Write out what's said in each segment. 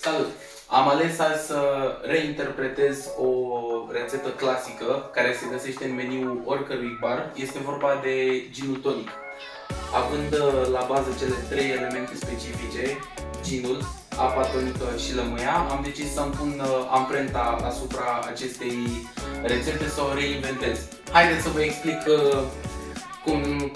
Salut! Am ales azi să reinterpretez o rețetă clasică care se găsește în meniul oricărui bar. Este vorba de ginul tonic. Având la bază cele trei elemente specifice, ginul, apa tonică și lămâia, am decis să-mi pun amprenta asupra acestei rețete, să o reinventez. Haideți să vă explic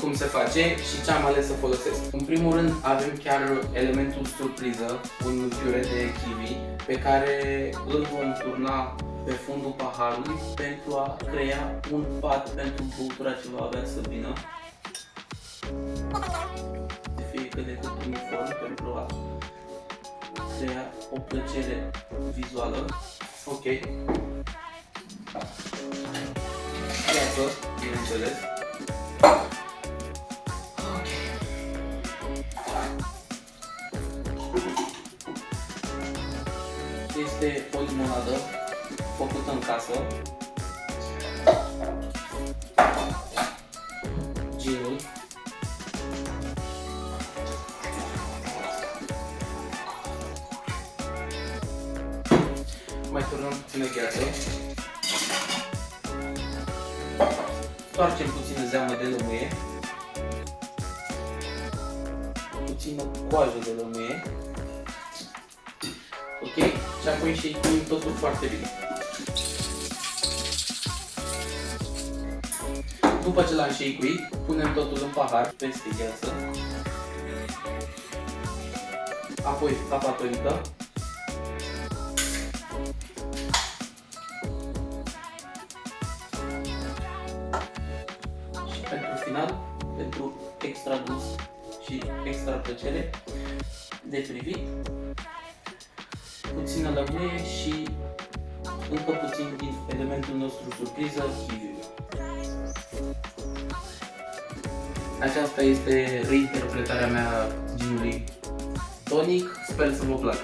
cum se face și ce am ales să folosesc. În primul rând avem chiar elementul surpriză, un piure de kiwi pe care îl vom turna pe fundul paharului pentru a crea un pat pentru băutura ce va avea să vină. De fie cât de cât uniform pentru a crea o plăcere vizuală. Ok. Gheață, bineînțeles. Este o limonadă făcută în casă, ginul, mai turnăm puțină gheață, stoarcem puțină zeamă de lămâie, puțină coajă de lămâie. Ok? Și apoi shake-uim totul foarte bine. După ce l-am shake-uit, punem totul în pahar, peste gheață. Apoi apa tonică. Și pentru final, pentru extra gust și extra plăcere de privit, puțină lămâie și încă puțin din elementul nostru surpriză, kiwi-ul. Aceasta este reinterpretarea mea ginului tonic, sper să vă placă.